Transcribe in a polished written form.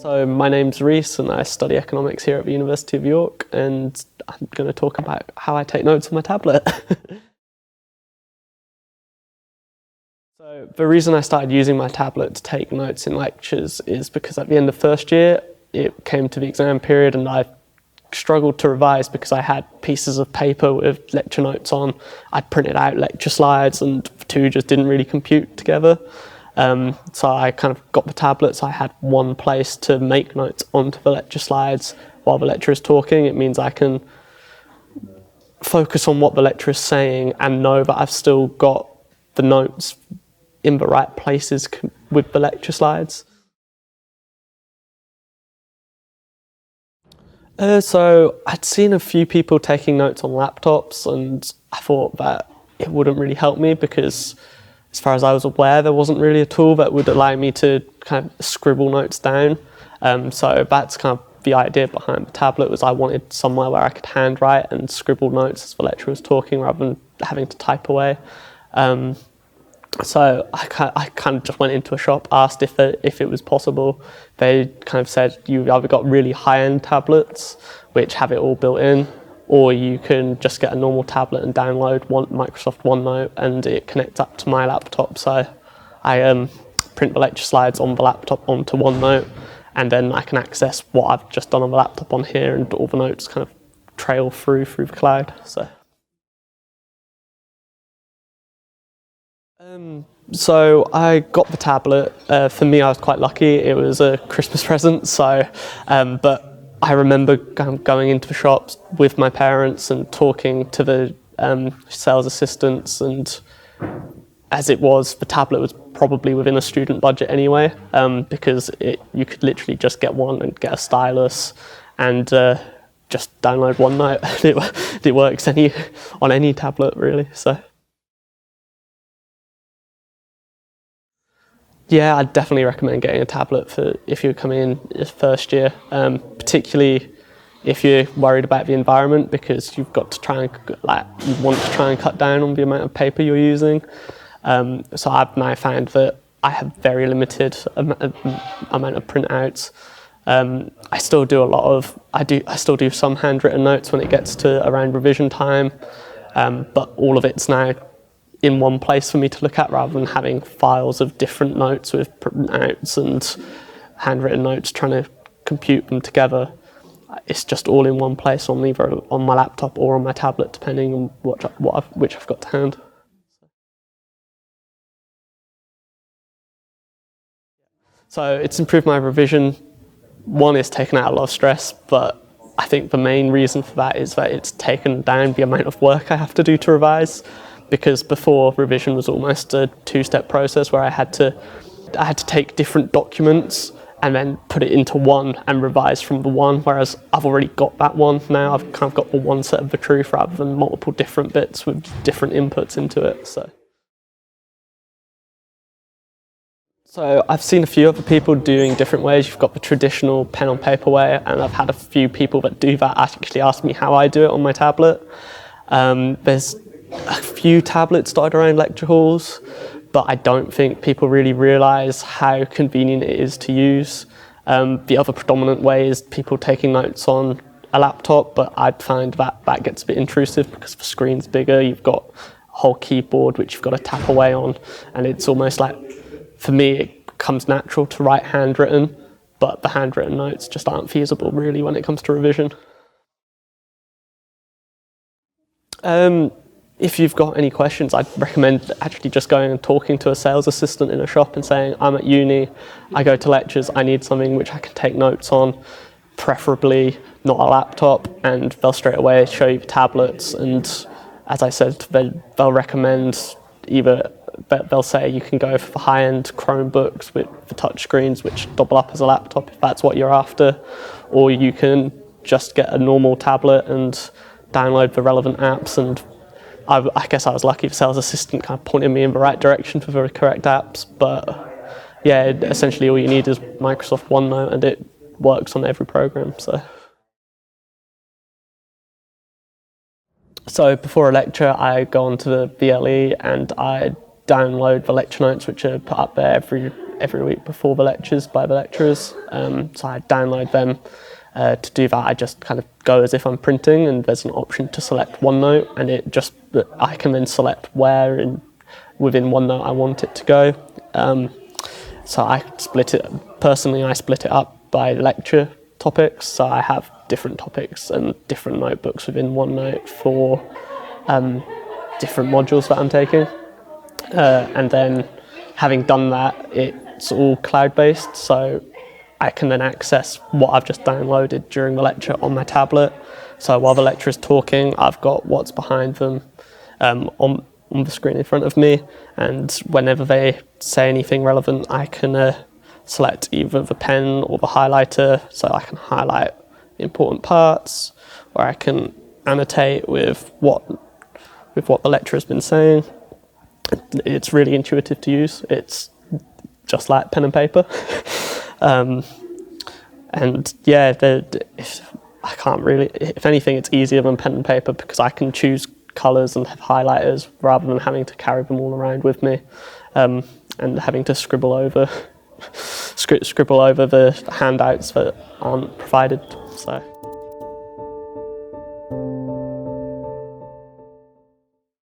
So my name's Rhys and I study economics here at the University of York, and I'm going to talk about how I take notes on my tablet. So the reason I started using my tablet to take notes in lectures is because at the end of first year it came to the exam period and I struggled to revise because I had pieces of paper with lecture notes on. I'd printed out lecture slides and the two just didn't really compute together. So I kind of got the tablet, so I had one place to make notes onto the lecture slides while the lecturer is talking. It means I can focus on what the lecturer is saying and know that I've still got the notes in the right places with the lecture slides. So I'd seen a few people taking notes on laptops and I thought that it wouldn't really help me because as far as I was aware, there wasn't really a tool that would allow me to kind of scribble notes down. So that's kind of the idea behind the tablet, was I wanted somewhere where I could handwrite and scribble notes as the lecturer was talking rather than having to type away. So I kind of just went into a shop, asked if it was possible. They kind of said, you've either got really high-end tablets, which have it all built in, or you can just get a normal tablet and download Microsoft OneNote and it connects up to my laptop. So I print the lecture slides on the laptop onto OneNote, and then I can access what I've just done on the laptop on here, and all the notes kind of trail through the cloud. So I got the tablet. For me, I was quite lucky. It was a Christmas present. So, but I remember going into the shops with my parents and talking to the sales assistants, and as it was, the tablet was probably within a student budget anyway, because you could literally just get one and get a stylus and just download OneNote. It works on any tablet really. So. Yeah, I'd definitely recommend getting a tablet for if you're coming in your first year, particularly if you're worried about the environment, because you've got to try and you want to try and cut down on the amount of paper you're using. So I've now found that I have very limited amount of printouts. I still do some handwritten notes when it gets to around revision time, but all of it's now in one place for me to look at rather than having files of different notes with printouts and handwritten notes trying to compute them together. It's just all in one place on either on my laptop or on my tablet, depending on which I've got to hand. So it's improved my revision. One, it's taken out a lot of stress, but I think the main reason for that is that it's taken down the amount of work I have to do to revise. Because before, revision was almost a two-step process where I had to take different documents and then put it into one and revise from the one, whereas I've already got that one now. I've kind of got the one set of the truth rather than multiple different bits with different inputs into it. So I've seen a few other people doing different ways. You've got the traditional pen on paper way, and I've had a few people that do that actually ask me how I do it on my tablet. There's a few tablets dotted around lecture halls, but I don't think people really realise how convenient it is to use. The other predominant way is people taking notes on a laptop, but I'd find that gets a bit intrusive because the screen's bigger, you've got a whole keyboard which you've got to tap away on, and it's almost like, for me, it comes natural to write handwritten, but the handwritten notes just aren't feasible really when it comes to revision. If you've got any questions, I'd recommend actually just going and talking to a sales assistant in a shop and saying, I'm at uni, I go to lectures, I need something which I can take notes on, preferably not a laptop, and they'll straight away show you the tablets. And as I said, they'll recommend they'll say you can go for the high-end Chromebooks with the touchscreens which double up as a laptop if that's what you're after, or you can just get a normal tablet and download the relevant apps. And I guess I was lucky, the sales assistant kind of pointed me in the right direction for the correct apps, but yeah, essentially all you need is Microsoft OneNote and it works on every program. So before a lecture, I go onto the VLE and I download the lecture notes which are put up there every week before the lectures by the lecturers. So I download them. To do that, I just kind of go as if I'm printing, and there's an option to select OneNote, and I can then select where within OneNote I want it to go. So I split it up by lecture topics. So I have different topics and different notebooks within OneNote for different modules that I'm taking. And then having done that, it's all cloud-based, so I can then access what I've just downloaded during the lecture on my tablet. So while the lecturer's talking, I've got what's behind them on the screen in front of me, and whenever they say anything relevant, I can select either the pen or the highlighter, so I can highlight the important parts, or I can annotate with what the lecturer's been saying. It's really intuitive to use. It's just like pen and paper. And yeah, I can't really, if anything, it's easier than pen and paper because I can choose colours and have highlighters rather than having to carry them all around with me, and having to scribble over the handouts that aren't provided. So.